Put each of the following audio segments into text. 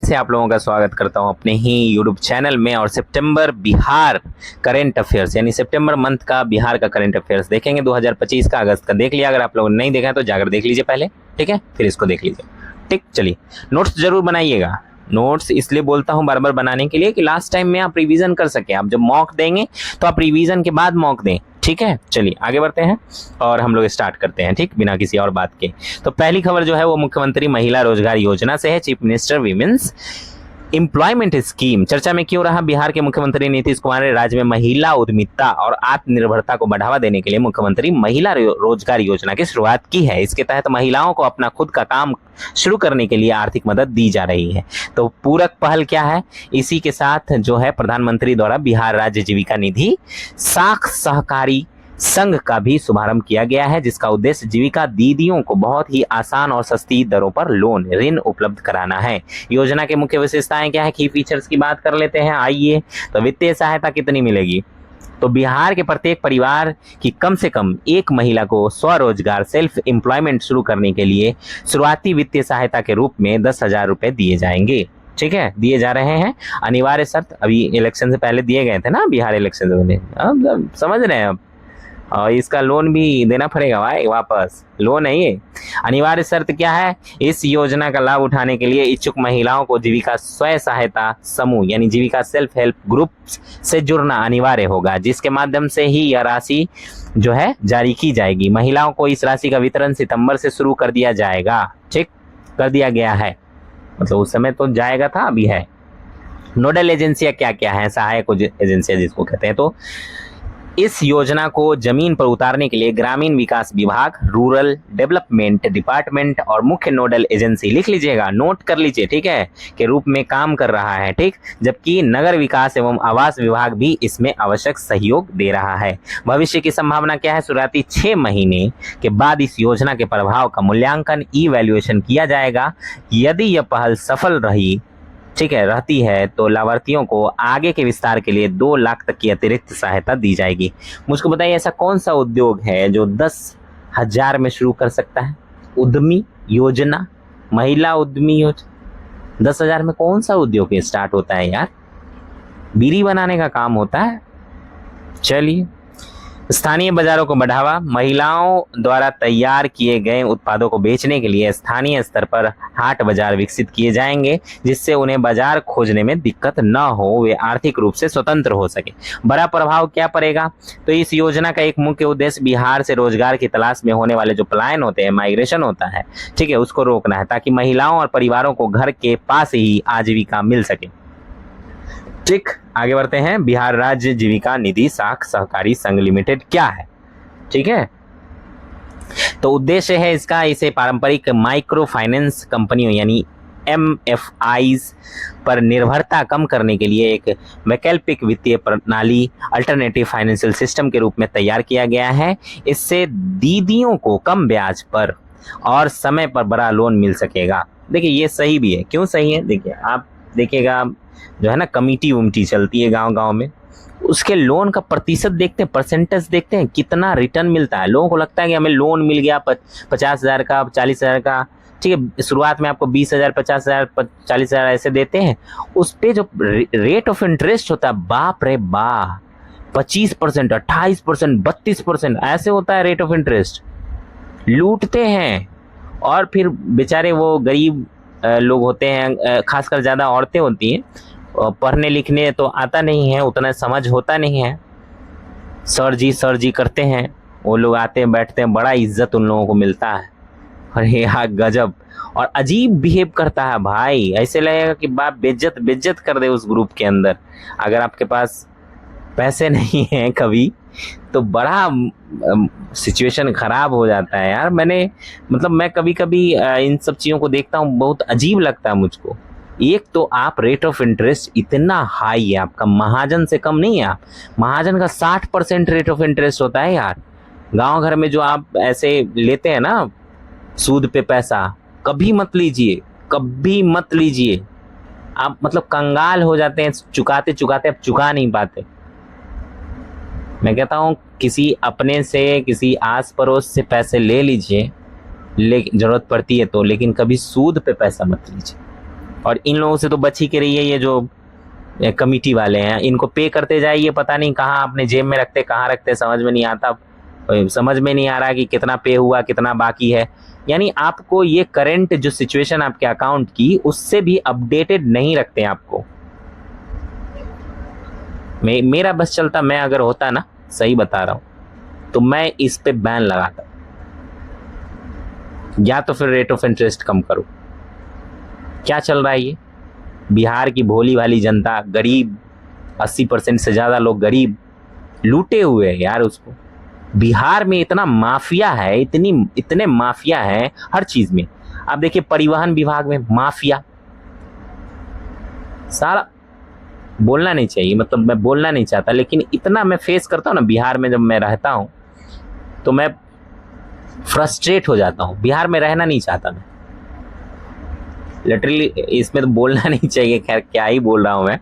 से आप लोगों का स्वागत करता हूं अपने ही यूट्यूब चैनल में। और सितंबर बिहार करंट अफेयर्स यानी सितंबर मंथ का बिहार का करंट अफेयर्स देखेंगे 2025 का। अगस्त का देख लिया, अगर आप लोगों ने नहीं देखा है तो जाकर देख लीजिए पहले, ठीक है, फिर इसको देख लीजिए। ठीक, चलिए नोट्स जरूर बनाइएगा। नोट्स इसलिए बोलता हूं बार बार बनाने के लिए कि लास्ट टाइम में आप रिवीजन कर सके। आप जब मॉक देंगे तो आप रिवीजन के बाद मॉक दें, ठीक है। चलिए आगे बढ़ते हैं और हम लोग स्टार्ट करते हैं, ठीक, बिना किसी और बात के। तो पहली खबर जो है वो मुख्यमंत्री महिला रोजगार योजना से है। Chief minister women's employment scheme चर्चा में क्यों रहा? बिहार के मुख्यमंत्री नीतीश कुमार ने राज्य में महिला उद्यमिता और आत्मनिर्भरता को बढ़ावा देने के लिए मुख्यमंत्री महिला रोजगार योजना की शुरुआत की है। इसके तहत महिलाओं को अपना खुद का काम शुरू करने के लिए आर्थिक मदद दी जा रही है। तो पूरक पहल क्या है? इसी के साथ जो है प्रधानमंत्री द्वारा बिहार राज्य जीविका निधि साख सहकारी संघ का भी शुभारंभ किया गया है, जिसका उद्देश्य जीविका दीदियों को बहुत ही आसान और सस्ती दरों पर लोन ऋण उपलब्ध कराना है। योजना के मुख्य विशेषताएं क्या है? की फीचर्स की बात कर लेते हैं, आइए। तो वित्तीय सहायता कितनी मिलेगी? तो बिहार के प्रत्येक परिवार की कम से कम एक महिला को स्वरोजगार सेल्फ एम्प्लॉयमेंट शुरू करने के लिए शुरुआती वित्तीय सहायता के रूप में 10,000 रुपए दिए जाएंगे, ठीक है, दिए जा रहे हैं। अनिवार्य शर्त अभी इलेक्शन से पहले दिए गए थे ना, बिहार इलेक्शन में, अब समझ रहे हैं। अब और इसका लोन भी देना पड़ेगा भाई, वापस लोन है ये। अनिवार्य शर्त क्या है? इस योजना का लाभ उठाने के लिए इच्छुक महिलाओं को जीविका स्वयं सहायता समूह यानी जीविका सेल्फ हेल्प ग्रुप से जुड़ना अनिवार्य होगा, जिसके माध्यम से ही यह राशि जो है जारी की जाएगी। महिलाओं को इस राशि का वितरण सितंबर से शुरू कर दिया जाएगा, ठीक, कर दिया गया है, मतलब उस समय तो जाएगा था, अभी है। नोडल एजेंसियां क्या क्या है? सहायक एजेंसियां जिसको कहते हैं। तो इस योजना को जमीन पर उतारने के लिए ग्रामीण विकास विभाग, रूरल डेवलपमेंट डिपार्टमेंट और मुख्य नोडल एजेंसी, लिख लीजिएगा, नोट कर लीजिए, ठीक है, के रूप में काम कर रहा है, ठीक। जबकि नगर विकास एवं आवास विभाग भी इसमें आवश्यक सहयोग दे रहा है। भविष्य की संभावना क्या है? शुरुआती 6 महीने के बाद इस योजना के प्रभाव का मूल्यांकन इवैल्यूएशन किया जाएगा। यदि यह पहल सफल रही, ठीक है, रहती है, तो लाभार्थियों को आगे के विस्तार के लिए 2 लाख तक की अतिरिक्त सहायता दी जाएगी। मुझको बताइए ऐसा कौन सा उद्योग है जो 10,000 में शुरू कर सकता है? उद्यमी योजना, महिला उद्यमी योजना, 10,000 में कौन सा उद्योग स्टार्ट होता है यार? बीड़ी बनाने का काम होता है। चलिए, स्थानीय बाजारों को बढ़ावा, महिलाओं द्वारा तैयार किए गए उत्पादों को बेचने के लिए स्थानीय स्तर पर हाट बाजार विकसित किए जाएंगे, जिससे उन्हें बाजार खोजने में दिक्कत न हो, वे आर्थिक रूप से स्वतंत्र हो सके। बड़ा प्रभाव क्या पड़ेगा? तो इस योजना का एक मुख्य उद्देश्य बिहार से रोजगार की तलाश में होने वाले जो पलायन होते हैं, माइग्रेशन होता है, ठीक है, उसको रोकना है, ताकि महिलाओं और परिवारों को घर के पास ही आजीविका मिल सके, ठीक। आगे बढ़ते हैं। बिहार राज्य जीविका निधि साख सहकारी संघ लिमिटेड क्या है, ठीक है। तो उद्देश्य है इसका, इसे पारंपरिक माइक्रो फाइनेंस कंपनियों यानी MFIs पर निर्भरता कम करने के लिए एक वैकल्पिक वित्तीय प्रणाली अल्टरनेटिव फाइनेंशियल सिस्टम के रूप में तैयार किया गया है। इससे दीदियों को कम ब्याज पर और समय पर बड़ा लोन मिल सकेगा। देखिए ये सही भी है। क्यों सही है? देखिए आप देखिएगा, जो है ना कमिटी उमटी चलती है गांव-गांव में, उसके लोन का प्रतिशत देखते हैं, परसेंटेज देखते हैं, कितना रिटर्न मिलता है। लोगों को लगता है कि हमें लोन मिल गया 50,000 का, 40,000 का, ठीक है, शुरुआत में आपको 20,000, 50,000, 40,000 ऐसे देते हैं। उस पे जो रेट ऑफ इंटरेस्ट होता है, बाप रे बाप, 25%, 28%, 32% ऐसे होता है रेट ऑफ इंटरेस्ट। लूटते हैं और फिर बेचारे वो गरीब लोग होते हैं, खासकर ज़्यादा औरतें होती हैं, पढ़ने लिखने तो आता नहीं है, उतना समझ होता नहीं है, सर जी करते हैं, वो लोग आते हैं बैठते हैं, बड़ा इज्जत उन लोगों को मिलता है। अरे यार गजब, और अजीब बिहेव करता है भाई, ऐसे लगेगा कि बाप बेइज्जत कर दे उस ग्रुप के अंदर। अगर आपके पास पैसे नहीं हैं कभी तो बड़ा सिचुएशन खराब हो जाता है यार। मैं कभी कभी इन सब चीज़ों को देखता हूँ, बहुत अजीब लगता है मुझको। एक तो आप रेट ऑफ इंटरेस्ट इतना हाई है आपका, महाजन से कम नहीं है आप। महाजन का 60% रेट ऑफ इंटरेस्ट होता है यार। गांव घर में जो आप ऐसे लेते हैं ना सूद पे पैसा, कभी मत लीजिए, कभी मत लीजिए। आप मतलब कंगाल हो जाते हैं, चुकाते चुकाते आप चुका नहीं पाते। मैं कहता हूँ किसी अपने से, किसी आस पड़ोस से पैसे ले लीजिए, जरूरत पड़ती है तो, लेकिन कभी सूद पे पैसा मत लीजिए। और इन लोगों से तो बच ही के रहिए, ये जो कमिटी वाले हैं इनको पे करते जाइए, पता नहीं कहाँ अपने जेब में रखते कहाँ रखते समझ में नहीं आता, समझ में नहीं आ रहा कि कितना पे हुआ कितना बाकी है। यानी आपको ये करंट जो सिचुएशन आपके अकाउंट की उससे भी अपडेटेड नहीं रखते हैं आपको। मेरा बस चलता, मैं अगर होता ना, सही बता रहा हूं, तो मैं इस पे बैन लगाता, या तो फिर रेट ऑफ इंटरेस्ट कम करो। क्या चल रहा है ये, बिहार की भोली भाली जनता, गरीब, 80% से ज्यादा लोग गरीब लूटे हुए हैं यार उसको। बिहार में इतना माफिया है, इतने माफिया हैं हर चीज में। आप देखिए परिवहन विभाग में माफिया, सारा बोलना नहीं चाहिए, मतलब मैं बोलना नहीं चाहता, लेकिन इतना मैं फेस करता हूँ ना बिहार में, जब मैं रहता हूँ तो मैं फ्रस्ट्रेट हो जाता हूँ। बिहार में रहना नहीं चाहता मैं, लिटरली। इसमें तो बोलना नहीं चाहिए, खैर क्या ही बोल रहा हूँ मैं,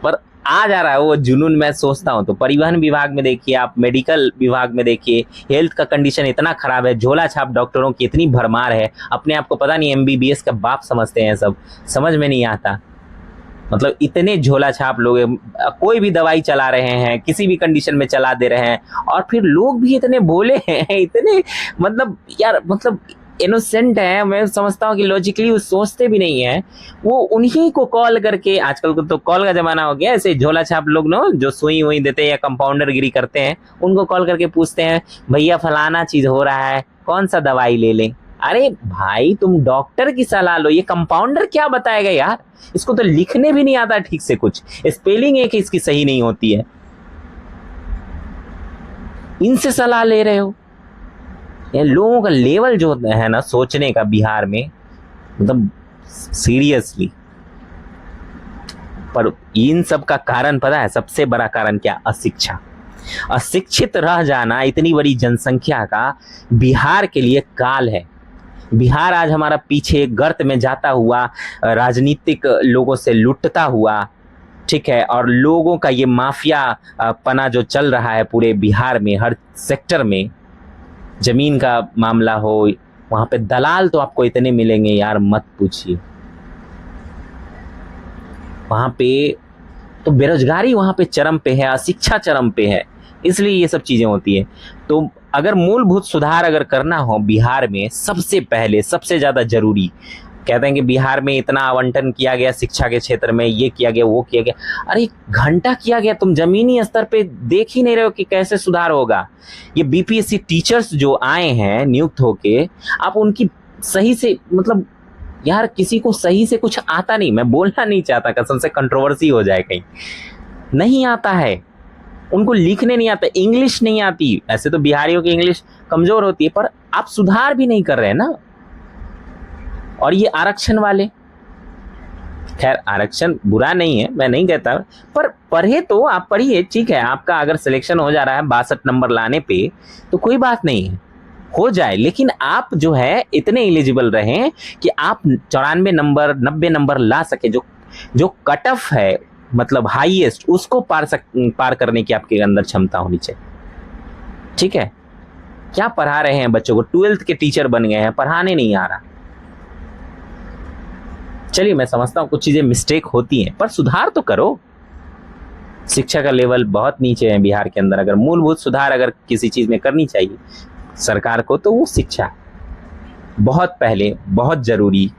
पर आ जा रहा है वो जुनून, मैं सोचता हूँ। तो परिवहन विभाग में देखिए आप, मेडिकल विभाग में देखिए, हेल्थ का कंडीशन इतना खराब है, झोला छाप डॉक्टरों की इतनी भरमार है, अपने आप को पता नहीं MBBS का बाप समझते हैं सब, समझ में नहीं आता। मतलब इतने झोला छाप लोग, कोई भी दवाई चला रहे हैं, किसी भी कंडीशन में चला दे रहे हैं, और फिर लोग भी इतने भोले हैं, इतने मतलब यार, मतलब इनोसेंट है। मैं समझता हूँ कि लॉजिकली वो सोचते भी नहीं है, वो उन्हीं को कॉल करके, आजकल तो कॉल का जमाना हो गया, ऐसे झोला छाप लोग ना जो सुई हुई देते हैं या कंपाउंडर गिरी करते हैं, उनको कॉल करके पूछते हैं भैया फलाना चीज हो रहा है, कौन सा दवाई ले लें। अरे भाई तुम डॉक्टर की सलाह लो, ये कंपाउंडर क्या बताएगा यार, इसको तो लिखने भी नहीं आता ठीक से, कुछ स्पेलिंग एक इसकी सही नहीं होती है, इनसे सलाह ले रहे हो। ये लोगों का लेवल जो है ना सोचने का बिहार में, मतलब सीरियसली। पर इन सब का कारण पता है, सबसे बड़ा कारण क्या, अशिक्षा। अशिक्षित रह जाना इतनी बड़ी जनसंख्या का बिहार के लिए काल है। बिहार आज हमारा पीछे गर्त में जाता हुआ, राजनीतिक लोगों से लुटता हुआ, ठीक है, और लोगों का ये माफिया पना जो चल रहा है पूरे बिहार में, हर सेक्टर में, जमीन का मामला हो, वहां पे दलाल तो आपको इतने मिलेंगे यार, मत पूछिए। वहां पे तो बेरोजगारी वहां पे चरम पे है, अशिक्षा चरम पे है, इसलिए ये सब चीजें होती है। तो अगर मूलभूत सुधार अगर करना हो बिहार में, सबसे पहले सबसे ज्यादा जरूरी, कहते हैं कि बिहार में इतना आवंटन किया गया शिक्षा के क्षेत्र में, ये किया गया वो किया गया, अरे घंटा किया गया, तुम जमीनी स्तर पे देख ही नहीं रहे हो कि कैसे सुधार होगा। ये BPSC टीचर्स जो आए हैं नियुक्त होके, आप उनकी सही से, मतलब यार किसी को सही से कुछ आता नहीं, मैं बोलना नहीं चाहता, कसम से कंट्रोवर्सी हो जाए कहीं, नहीं आता है उनको, लिखने नहीं आता, इंग्लिश नहीं आती। ऐसे तो बिहारियों की इंग्लिश कमजोर होती है, पर आप सुधार भी नहीं कर रहे हैं ना। और ये आरक्षण वाले, खैर आरक्षण बुरा नहीं है, मैं नहीं कहता, पर पढ़े तो आप पढ़िए, ठीक है, आपका अगर सिलेक्शन हो जा रहा है 62 नंबर लाने पे तो कोई बात नहीं है, हो जाए, लेकिन आप जो है इतने एलिजिबल रहें कि आप 94 नंबर 90 नंबर ला सके, जो कट ऑफ है, मतलब हाईएस्ट, उसको पार करने की आपके अंदर क्षमता होनी चाहिए, ठीक है। क्या पढ़ा रहे हैं बच्चों को, 12th के टीचर बन गए हैं, पढ़ाने नहीं आ रहा। चलिए मैं समझता हूँ कुछ चीजें मिस्टेक होती हैं, पर सुधार तो करो। शिक्षा का लेवल बहुत नीचे है बिहार के अंदर, अगर मूलभूत सुधार अगर किसी चीज में करनी चाहिए सरकार को, तो वो शिक्षा बहुत पहले, बहुत जरूरी,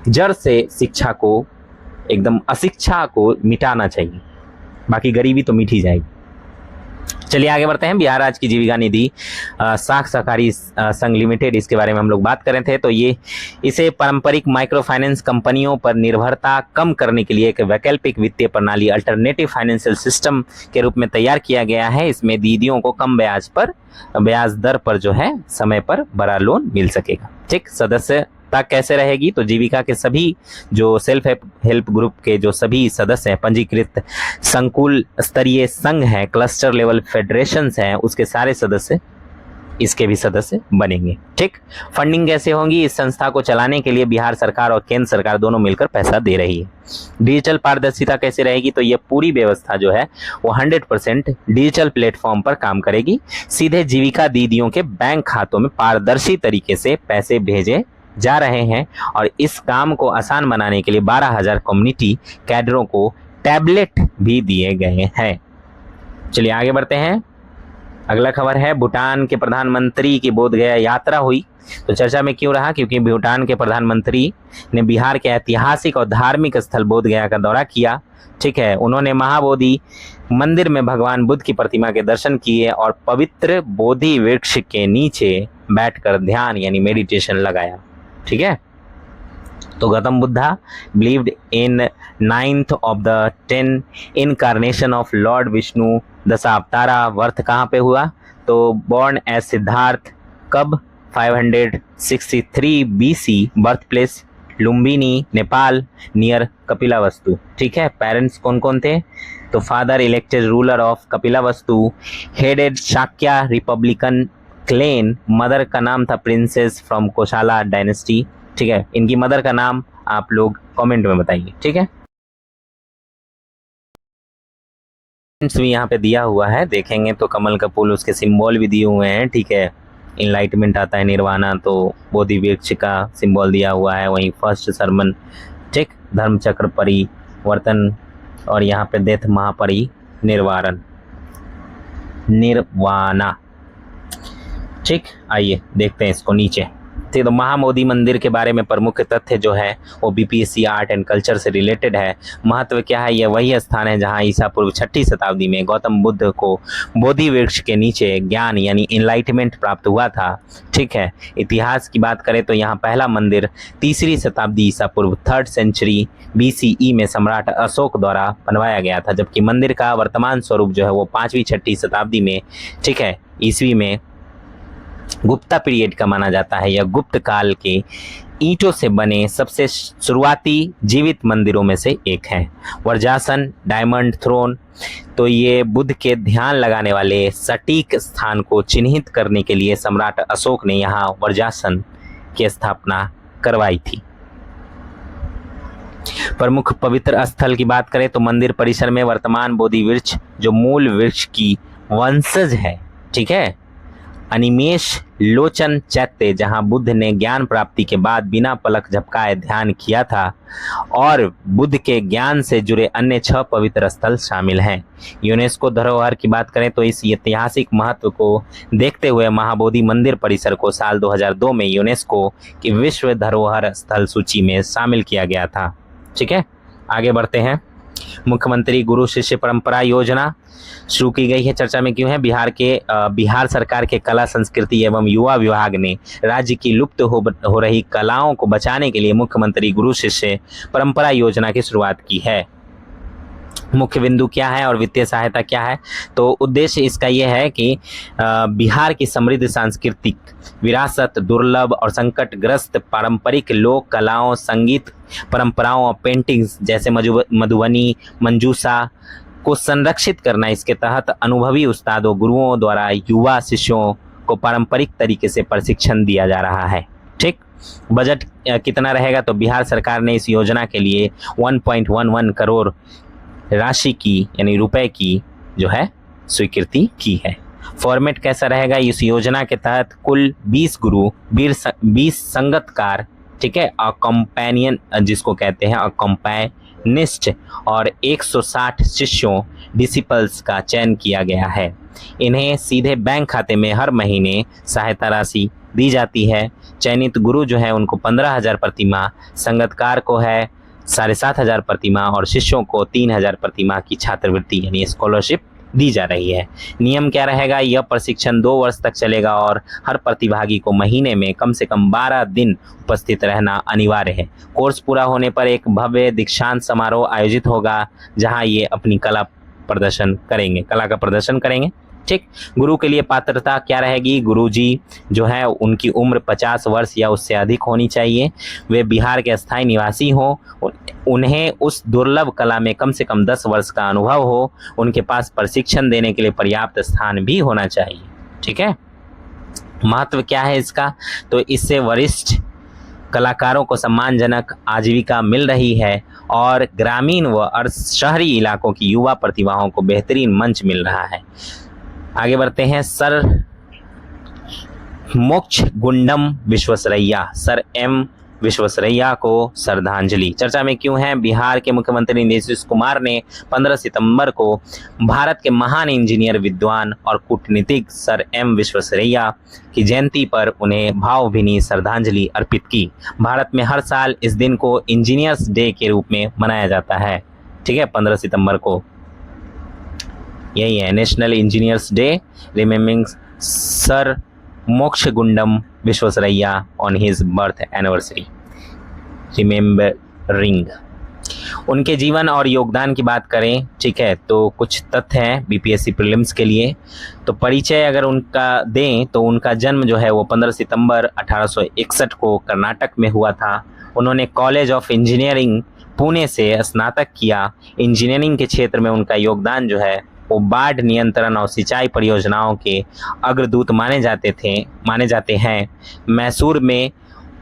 जड़ से शिक्षा को, एकदम अशिक्षा को मिटाना चाहिए, बाकी गरीबी तो मिट ही जाएगी। चलिए आगे बढ़ते हैं। बिहार राज्य की जीविका निधि साख सहकारी संघ लिमिटेड, इसके बारे में हम लोग बात कर रहे थे। तो इसे पारंपरिक माइक्रो फाइनेंस कंपनियों पर निर्भरता कम करने के लिए एक वैकल्पिक वित्तीय प्रणाली, अल्टरनेटिव फाइनेंशियल सिस्टम के रूप में तैयार किया गया है। इसमें दीदियों को कम ब्याज दर पर जो है समय पर बड़ा लोन मिल सकेगा। ठीक, सदस्यता कैसे रहेगी, तो जीविका के सभी जो सेल्फ हेल्प ग्रुप के जो सभी सदस्य हैं, पंजीकृत संकुल स्तरीय संघ हैं, क्लस्टर लेवल फेडरेशंस हैं, उसके सारे सदस्य इसके भी सदस्य बनेंगे। ठीक, फंडिंग कैसे होगी, इस संस्था को चलाने के लिए बिहार सरकार और केंद्र सरकार दोनों मिलकर पैसा दे रही है। डिजिटल पारदर्शिता कैसे रहेगी, तो ये पूरी व्यवस्था जो है वो 100% डिजिटल प्लेटफॉर्म पर काम करेगी। सीधे जीविका दीदियों के बैंक खातों में पारदर्शी तरीके से पैसे भेजे जा रहे हैं और इस काम को आसान बनाने के लिए 12,000 कम्युनिटी कैडरों को टैबलेट भी दिए गए हैं। चलिए आगे बढ़ते हैं। अगला खबर है भूटान के प्रधानमंत्री की बोधगया यात्रा हुई। तो चर्चा में क्यों रहा? क्योंकि भूटान के प्रधानमंत्री ने बिहार के ऐतिहासिक और धार्मिक स्थल बोधगया का दौरा किया। ठीक है, उन्होंने महाबोधि मंदिर में भगवान बुद्ध की प्रतिमा के दर्शन किए और पवित्र बोधि वृक्ष के नीचे बैठकर ध्यान यानी मेडिटेशन लगाया। ठीक है, तो Gautam Buddha believed in 9th of the 10 incarnation of lord Vishnu. Dashavatara birth कहाँ पे हुआ? तो बॉर्न एज सिद्धार्थ। कब? 563 BC। Birth place Lumbini, Nepal, near Kapilavastu. ठीक है, पेरेंट्स कौन कौन थे? तो father elected ruler of Kapilavastu, headed Shakya republican clan. Mother का नाम था प्रिंसेस फ्रॉम कोशाला डायनेस्टी। ठीक है, इनकी मदर का नाम आप लोग कमेंट में बताइए। ठीक है, भी यहाँ पे दिया हुआ है, देखेंगे तो कमल का फूल, उसके सिंबल भी दिए हुए हैं। ठीक है, इनलाइटमेंट आता है, निर्वाणा, तो बोधि वृक्ष का सिंबल दिया हुआ है। वहीं फर्स्ट सरमन, ठीक, धर्म चक्र परिवर्तन, और यहाँ पे डेथ महापरि निर्वारण, निर्वाणा। ठीक, आइए देखते हैं इसको नीचे। तो महाबोधि मंदिर के बारे में प्रमुख तथ्य जो है वो बीपीएससी आर्ट एंड कल्चर से रिलेटेड है। महत्व क्या है? यह वही स्थान है जहां ईसा पूर्व 6ठी शताब्दी में गौतम बुद्ध को बोधि वृक्ष के नीचे ज्ञान यानी इनलाइटमेंट प्राप्त हुआ था। ठीक है, इतिहास की बात करें तो यहाँ पहला मंदिर 3री शताब्दी ईसा पूर्व 3rd सेंचुरी BCE में सम्राट अशोक द्वारा बनवाया गया था, जबकि मंदिर का वर्तमान स्वरूप जो है वो 5वीं 6ठी शताब्दी में, ठीक है, ईस्वी में गुप्ता पीरियड का माना जाता है। यह गुप्त काल के ईंटों से बने सबसे शुरुआती जीवित मंदिरों में से एक है। वर्जासन, डायमंड थ्रोन, तो ये बुद्ध के ध्यान लगाने वाले सटीक स्थान को चिन्हित करने के लिए सम्राट अशोक ने यहाँ वर्जासन की स्थापना करवाई थी। प्रमुख पवित्र स्थल की बात करें तो मंदिर परिसर में वर्तमान बोधि वृक्ष जो मूल वृक्ष की वंशज है, ठीक है, अनिमेष लोचन चैत्य, जहां बुद्ध ने ज्ञान प्राप्ति के बाद बिना पलक झपकाए ध्यान किया था, और बुद्ध के ज्ञान से जुड़े अन्य 6 पवित्र स्थल शामिल हैं। यूनेस्को धरोहर की बात करें तो इस ऐतिहासिक महत्व को देखते हुए महाबोधि मंदिर परिसर को साल 2002 में यूनेस्को की विश्व धरोहर स्थल सूची में शामिल किया गया था। ठीक है, आगे बढ़ते हैं। मुख्यमंत्री गुरु शिष्य परंपरा योजना शुरू की गई है, चर्चा में क्यों है? बिहार सरकार के कला संस्कृति एवं युवा विभाग ने राज्य की लुप्त हो रही कलाओं को बचाने के लिए मुख्यमंत्री गुरु शिष्य परंपरा योजना की शुरुआत की है। मुख्य बिंदु क्या है और वित्तीय सहायता क्या है? तो उद्देश्य इसका यह है कि बिहार की समृद्ध सांस्कृतिक विरासत, दुर्लभ और संकटग्रस्त पारंपरिक लोक कलाओं, संगीत परंपराओं और पेंटिंग्स जैसे मधुबनी, मंजूषा को संरक्षित करना। इसके तहत अनुभवी उस्तादों, गुरुओं द्वारा युवा शिष्यों को पारंपरिक तरीके से प्रशिक्षण दिया जा रहा है। ठीक, बजट कितना रहेगा? तो बिहार सरकार ने इस योजना के लिए 1.11 करोड़ राशि की यानी रुपए की जो है स्वीकृति की है। फॉर्मेट कैसा रहेगा? इस योजना के तहत कुल 20 गुरु, 20 संगतकार, ठीक है, कंपेनियन जिसको कहते हैं कंपेनिस्ट, और 160 शिष्यों डिसिपल्स का चयन किया गया है। इन्हें सीधे बैंक खाते में हर महीने सहायता राशि दी जाती है। चयनित गुरु जो है उनको 15,000 प्रतिमाह, संगतकार को है 7,500 प्रतिमाह और शिष्यों को 3,000 प्रतिमाह की छात्रवृत्ति यानी स्कॉलरशिप दी जा रही है। नियम क्या रहेगा? यह प्रशिक्षण 2 वर्ष तक चलेगा और हर प्रतिभागी को महीने में कम से कम 12 दिन उपस्थित रहना अनिवार्य है। कोर्स पूरा होने पर एक भव्य दीक्षांत समारोह आयोजित होगा जहां ये अपनी कला का प्रदर्शन करेंगे। ठीक, गुरु के लिए पात्रता क्या रहेगी? गुरुजी जो है उनकी उम्र 50 वर्ष या उससे अधिक होनी चाहिए। वे बिहार के अस्थायी निवासी हों, उन्हें उस दुर्लभ कला में कम से कम 10 वर्ष का अनुभव हो, उनके पास प्रशिक्षण देने के लिए पर्याप्त स्थान भी होना चाहिए। ठीक है, महत्व क्या है इसका? तो इससे वरिष्ठ कलाकारों को सम्मानजनक आजीविका मिल रही है और ग्रामीण व शहरी इलाकों की युवा प्रतिभाओं को बेहतरीन मंच मिल रहा है। आगे बढ़ते हैं। Sir Mokshagundam Visvesvaraya, sir M Visvesvaraya को श्रद्धांजलि। चर्चा में क्यों है? बिहार के मुख्यमंत्री नीतीश कुमार ने 15 सितंबर को भारत के महान इंजीनियर, विद्वान और कूटनीतिक सर एम विश्वेश्वरैया की जयंती पर उन्हें भावभीनी श्रद्धांजलि अर्पित की। भारत में हर साल इस दिन को इंजीनियर्स डे के रूप में मनाया जाता है। ठीक है, 15 सितंबर को यही है national engineers day, remembering sir Mokshagundam Visvesvaraya on his birth anniversary. Remembering उनके जीवन और योगदान की बात करें, ठीक है, तो कुछ तथ्य हैं बीपीएससी प्रीलिम्स के लिए। तो परिचय अगर उनका दें तो उनका जन्म जो है वो 15 सितंबर 1861 को कर्नाटक में हुआ था। उन्होंने कॉलेज ऑफ इंजीनियरिंग पुणे से स्नातक किया। इंजीनियरिंग के क्षेत्र में उनका योगदान जो है वो बाढ़ नियंत्रण और सिंचाई परियोजनाओं के अग्रदूत माने जाते हैं। मैसूर में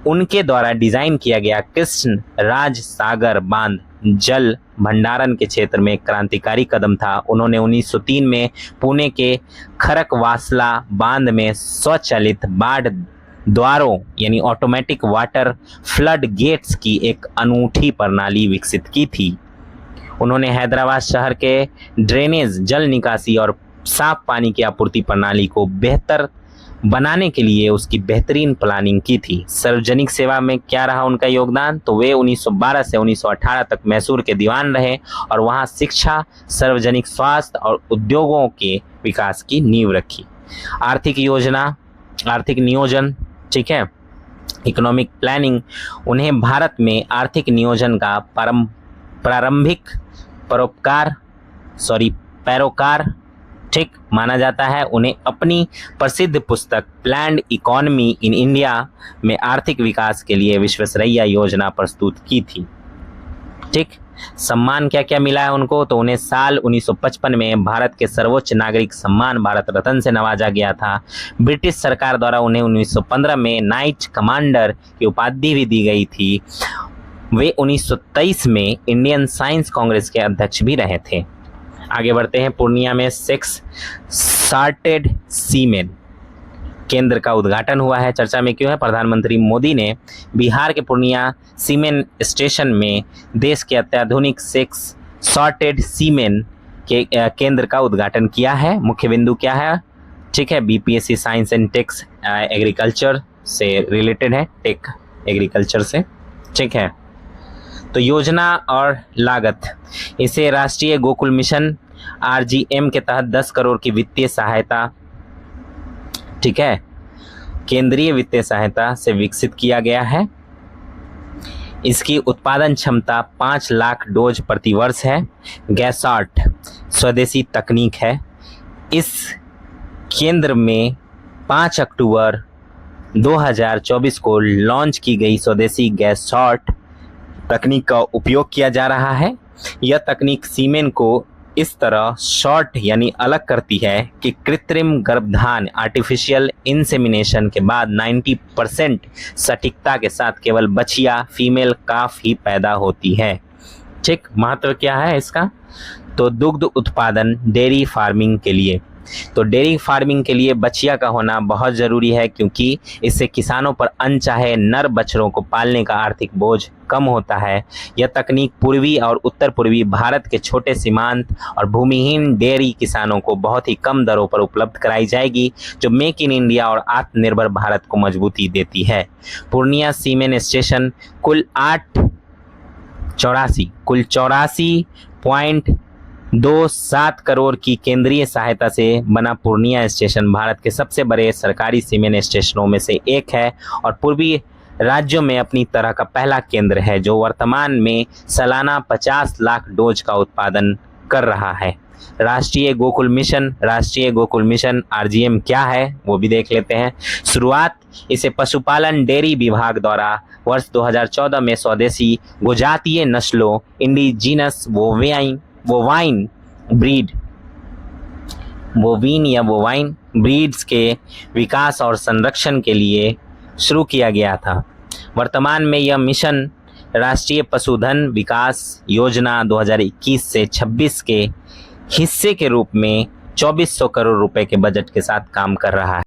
उनके द्वारा डिजाइन किया गया कृष्ण राज सागर बांध जल भंडारण के क्षेत्र में क्रांतिकारी कदम था। उन्होंने 1903 में पुणे के खरकवासला बांध में स्वचालित बाढ़ द्वारों यानी ऑटोमेटिक वाटर फ्लड गेट्स की एक अनूठी प्रणाली विकसित की थी। उन्होंने हैदराबाद शहर के ड्रेनेज, जल निकासी और साफ पानी की आपूर्ति प्रणाली को बेहतर बनाने के लिए उसकी बेहतरीन प्लानिंग की थी। सार्वजनिक सेवा में क्या रहा उनका योगदान? तो वे 1912 से 1918 तक मैसूर के दीवान रहे और वहां शिक्षा, सार्वजनिक स्वास्थ्य और उद्योगों के विकास की नींव रखी। आर्थिक नियोजन, ठीक है, इकोनॉमिक प्लानिंग, उन्हें भारत में आर्थिक नियोजन का प्रारंभिक पैरोकार ठीक माना जाता है। उन्हें अपनी प्रसिद्ध पुस्तक प्लान्ड इकोनॉमी इन इंडिया में आर्थिक विकास के लिए विश्वेश्वरैया योजना प्रस्तुत की थी। ठीक, सम्मान क्या क्या मिला है उनको? तो उन्हें साल 1955 में भारत के सर्वोच्च नागरिक सम्मान भारत रत्न से नवाजा गया था। ब्रिटिश सरकार द्वारा उन्हें 1915 में नाइट कमांडर की उपाधि भी दी गई थी। वे 1923 में इंडियन साइंस कांग्रेस के अध्यक्ष भी रहे थे। आगे बढ़ते हैं। पूर्णिया में 6 सॉर्टेड सीमेंट केंद्र का उद्घाटन हुआ है। चर्चा में क्यों है? प्रधानमंत्री मोदी ने बिहार के पूर्णिया सीमेंट स्टेशन में देश के अत्याधुनिक 6 सॉर्टेड सीमेंट के केंद्र का उद्घाटन किया है। मुख्य बिंदु क्या है? ठीक है, BPSC science and techs agriculture से रिलेटेड है, टेक एग्रीकल्चर से। ठीक है, तो योजना और लागत, इसे राष्ट्रीय गोकुल मिशन आरजीएम के तहत 10 करोड़ की वित्तीय सहायता, ठीक है, केंद्रीय वित्तीय सहायता से विकसित किया गया है। इसकी उत्पादन क्षमता 5 लाख डोज प्रति वर्ष है। गैसॉट स्वदेशी तकनीक है। इस केंद्र में 5 अक्टूबर 2024 को लॉन्च की गई स्वदेशी गैसॉट तकनीक का उपयोग किया जा रहा है। यह तकनीक सीमेंट को इस तरह शॉर्ट यानी अलग करती है कि कृत्रिम गर्भधान आर्टिफिशियल इंसेमिनेशन के बाद 90% सटीकता के साथ केवल बछिया फीमेल काफ ही पैदा होती है। ठीक, महत्व क्या है इसका? तो दुग्ध उत्पादन, डेयरी फार्मिंग के लिए, तो डेयरी फार्मिंग के लिए बछिया का होना बहुत ज़रूरी है, क्योंकि इससे किसानों पर अनचाहे नर बछड़ों को पालने का आर्थिक बोझ कम होता है। यह तकनीक पूर्वी और उत्तर पूर्वी भारत के छोटे सीमांत और भूमिहीन डेयरी किसानों को बहुत ही कम दरों पर उपलब्ध कराई जाएगी, जो मेक इन इंडिया और आत्मनिर्भर भारत को मजबूती देती है। पूर्णिया सीमेंट स्टेशन कुल 84.27 करोड़ की केंद्रीय सहायता से बना पूर्णिया स्टेशन भारत के सबसे बड़े सरकारी सीमेंट स्टेशनों में से एक है और पूर्वी राज्यों में अपनी तरह का पहला केंद्र है, जो वर्तमान में सालाना 50 लाख डोज का उत्पादन कर रहा है। राष्ट्रीय गोकुल मिशन आरजीएम क्या है वो भी देख लेते हैं। शुरुआत इसे पशुपालन डेयरी विभाग द्वारा वर्ष 2014 में स्वदेशी गुजरातीय नस्लों इंडिजीनस बोवाइन ब्रीड्स के विकास और संरक्षण के लिए शुरू किया गया था। वर्तमान में यह मिशन राष्ट्रीय पशुधन विकास योजना 2021 से 26 के हिस्से के रूप में 2400 करोड़ रुपए के बजट के साथ काम कर रहा है।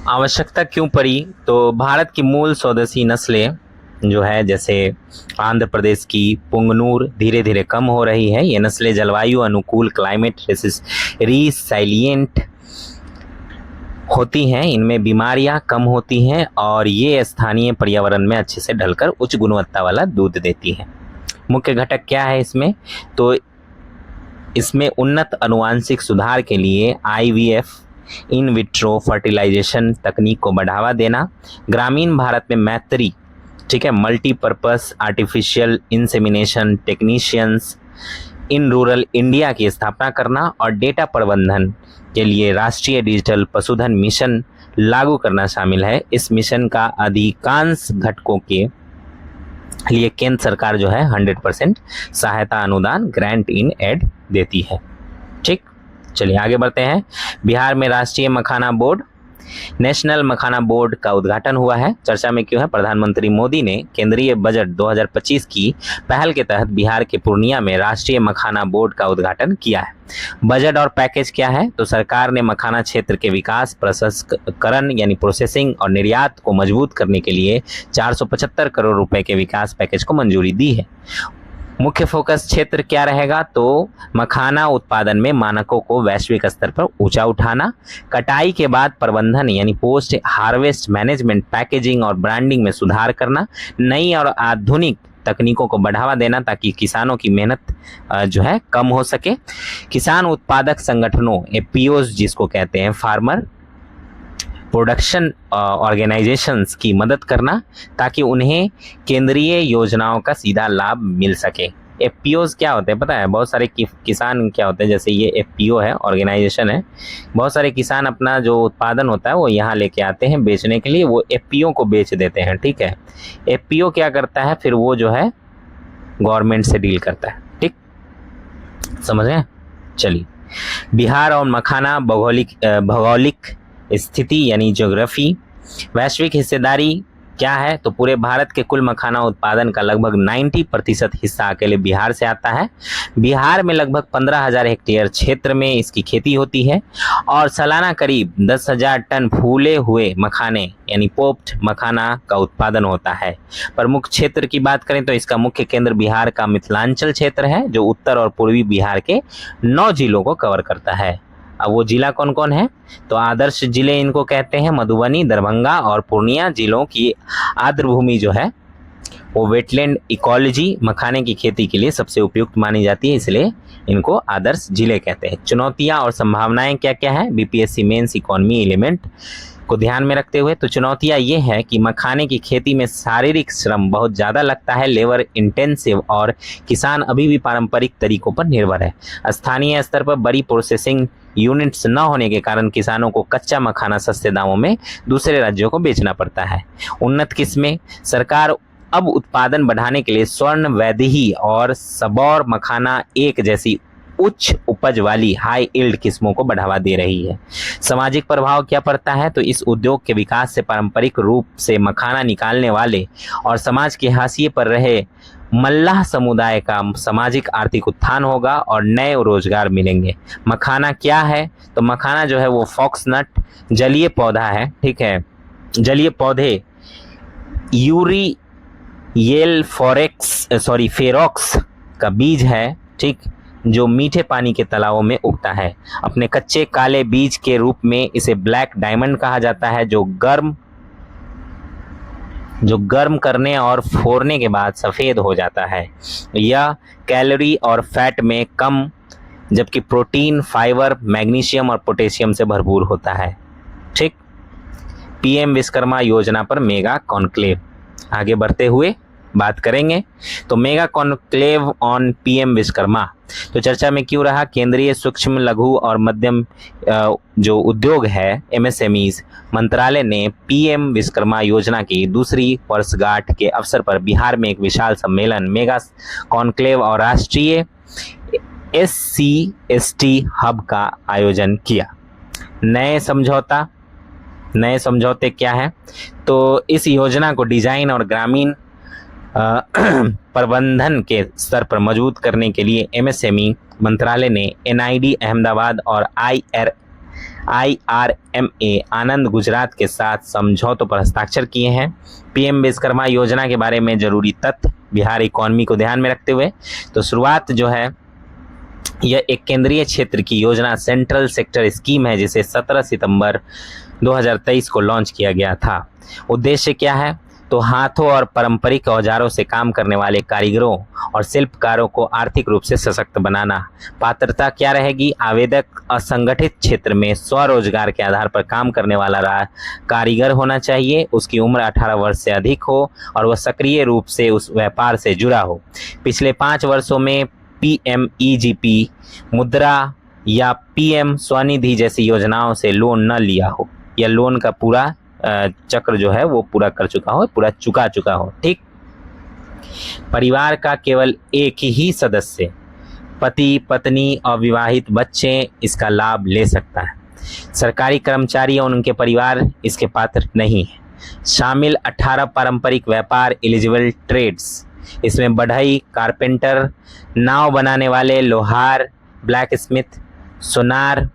आवश्यकता क्यों पड़ी? तो भारत की मूल स्वदेशी नस्लें जो है, जैसे आंध्र प्रदेश की पुंगनूर, धीरे धीरे कम हो रही है। ये नस्लें जलवायु अनुकूल, क्लाइमेट रिसाइलिएंट होती हैं, इनमें बीमारियां कम होती हैं और ये स्थानीय पर्यावरण में अच्छे से ढलकर उच्च गुणवत्ता वाला दूध देती हैं। मुख्य घटक क्या है इसमें? तो इसमें उन्नत आनुवांशिक सुधार के लिए IVF, इन विट्रो फर्टिलाइजेशन तकनीक को बढ़ावा देना, ग्रामीण भारत में मैत्री, ठीक है, multipurpose artificial insemination technicians in rural India की स्थापना करना और डेटा प्रबंधन के लिए राष्ट्रीय डिजिटल पशुधन मिशन लागू करना शामिल है। इस मिशन का अधिकांश घटकों के लिए केंद्र सरकार जो है 100% सहायता अनुदान ग्रांट इन एड देती है। ठीक, चलिए आगे बढ़ते हैं। बिहार में राष्ट्रीय मखाना बोर्ड, नेशनल मखाना बोर्ड का उद्घाटन हुआ है। चर्चा में क्यों है? प्रधानमंत्री मोदी ने केंद्रीय बजट 2025 की पहल के तहत बिहार के पूर्णिया में राष्ट्रीय मखाना बोर्ड का उद्घाटन किया है। बजट और पैकेज क्या है? तो सरकार ने मखाना क्षेत्र के विकास, प्रसंस्करण यानी प्रोसेसिंग और निर्यात को मजबूत करने के लिए 475 करोड़ रुपए के विकास पैकेज को मंजूरी दी है। मुख्य फोकस क्षेत्र क्या रहेगा? तो मखाना उत्पादन में मानकों को वैश्विक स्तर पर ऊंचा उठाना, कटाई के बाद प्रबंधन यानी पोस्ट हार्वेस्ट मैनेजमेंट, पैकेजिंग और ब्रांडिंग में सुधार करना, नई और आधुनिक तकनीकों को बढ़ावा देना ताकि किसानों की मेहनत जो है कम हो सके। किसान उत्पादक संगठनों APOs जिसको कहते हैं, फार्मर प्रोडक्शन ऑर्गेनाइजेशंस की मदद करना ताकि उन्हें केंद्रीय योजनाओं का सीधा लाभ मिल सके। FPOs क्या होते हैं पता है? बहुत सारे किसान क्या होते हैं, जैसे ये FPO है, ऑर्गेनाइजेशन है, बहुत सारे किसान अपना जो उत्पादन होता है वो यहाँ लेके आते हैं बेचने के लिए, वो FPO को बेच देते हैं। ठीक है, FPO क्या करता है फिर? वो जो है गवर्नमेंट से डील करता है। ठीक, समझ गए? चलिए, बिहार और मखाना भौगोलिक स्थिति यानी ज्योग्राफी, वैश्विक हिस्सेदारी क्या है? तो पूरे भारत के कुल मखाना उत्पादन का लगभग 90% हिस्सा अकेले बिहार से आता है। बिहार में लगभग 15,000 हेक्टेयर क्षेत्र में इसकी खेती होती है और सालाना करीब 10,000 टन फूले हुए मखाने यानी पोप्ड मखाना का उत्पादन होता है। प्रमुख क्षेत्र की बात करें तो इसका मुख्य केंद्र बिहार का मिथिलांचल क्षेत्र है, जो उत्तर और पूर्वी बिहार के 9 जिलों को कवर करता है। अब वो जिला कौन कौन है? तो आदर्श जिले इनको कहते हैं, मधुबनी, दरभंगा और पूर्णिया जिलों की आर्द्र भूमि जो है वो वेटलैंड इकोलॉजी मखाने की खेती के लिए सबसे उपयुक्त मानी जाती है, इसलिए इनको आदर्श जिले कहते हैं। चुनौतियां और संभावनाएं क्या क्या है BPSC मेंस इकोनॉमी एलिमेंट को ध्यान में रखते हुए? तो चुनौतियां ये है कि मखाने की खेती में शारीरिक श्रम बहुत ज़्यादा लगता है, लेबर इंटेंसिव, और किसान अभी भी पारंपरिक तरीकों पर निर्भर है। स्थानीय स्तर पर बड़ी प्रोसेसिंग यूनिट्स न होने के कारण किसानों को कच्चा मखाना सस्ते दामों में दूसरे राज्यों को बेचना पड़ता है। उन्नत किस्में, सरकार अब उत्पादन बढ़ाने के लिए स्वर्ण, वैदेही और सबौर मखाना एक जैसी उच्च उपज वाली हाई यील्ड किस्मों को बढ़ावा दे रही है। सामाजिक प्रभाव क्या पड़ता है? तो इस उद्योग के विकास से पारंपरिक रूप से मखाना निकालने वाले और समाज के हाशिए पर रहे मल्लाह समुदाय का सामाजिक आर्थिक उत्थान होगा और नए रोजगार मिलेंगे। मखाना क्या है? तो मखाना जो है वो फॉक्सनट जलीय पौधा है। ठीक है, जलीय पौधे फेरोक्स का बीज है, ठीक, जो मीठे पानी के तालाबों में उगता है। अपने कच्चे काले बीज के रूप में इसे ब्लैक डायमंड कहा जाता है, जो गर्म करने और फोड़ने के बाद सफ़ेद हो जाता है। यह कैलोरी और फैट में कम, जबकि प्रोटीन, फाइबर, मैग्नीशियम और पोटेशियम से भरपूर होता है। ठीक, PM विश्वकर्मा योजना पर मेगा कॉन्क्लेव आगे बढ़ते हुए बात करेंगे। तो mega conclave on PM Vishwakarma तो चर्चा में क्यों रहा? केंद्रीय सूक्ष्म, लघु और मध्यम जो उद्योग है MSMEs मंत्रालय ने PM विश्वकर्मा योजना की दूसरी वर्षगांठ के अवसर पर बिहार में एक विशाल सम्मेलन, मेगा कॉन्क्लेव और राष्ट्रीय SC/ST हब का आयोजन किया। नए समझौते क्या है? तो इस योजना को डिजाइन और ग्रामीण प्रबंधन के स्तर पर मजबूत करने के लिए MSME मंत्रालय ने NID अहमदाबाद और IRMA आनंद गुजरात के साथ समझौतों पर हस्ताक्षर किए हैं। PM विश्वकर्मा योजना के बारे में जरूरी तथ्य बिहार इकोनॉमी को ध्यान में रखते हुए। तो शुरुआत जो है यह एक केंद्रीय क्षेत्र की योजना सेंट्रल सेक्टर स्कीम है जिसे 17 सितंबर 2023 को लॉन्च किया गया था। उद्देश्य क्या है? तो हाथों और पारंपरिक औजारों से काम करने वाले कारीगरों और शिल्पकारों को आर्थिक रूप से सशक्त बनाना। पात्रता क्या रहेगी? आवेदक असंगठित क्षेत्र में स्वरोजगार के आधार पर काम करने वाला कारीगर होना चाहिए, उसकी उम्र 18 वर्ष से अधिक हो और वह सक्रिय रूप से उस व्यापार से जुड़ा हो। पिछले 5 वर्षों में PMEGP मुद्रा या PM स्वनिधि जैसी योजनाओं से लोन न लिया हो या लोन का पूरा चक्र जो है वो पूरा कर चुका हो, पूरा चुका हो। ठीक। परिवार का केवल एक ही सदस्य, पति पत्नी अविवाहित बच्चे इसका लाभ ले सकता है। सरकारी कर्मचारी और उनके परिवार इसके पात्र नहीं है। शामिल 18 पारंपरिक व्यापार एलिजिबल ट्रेड्स, इसमें बढ़ई, कारपेंटर, नाव बनाने वाले, लोहार, ब्लैक स्मिथ, सोनार,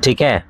ठीक है,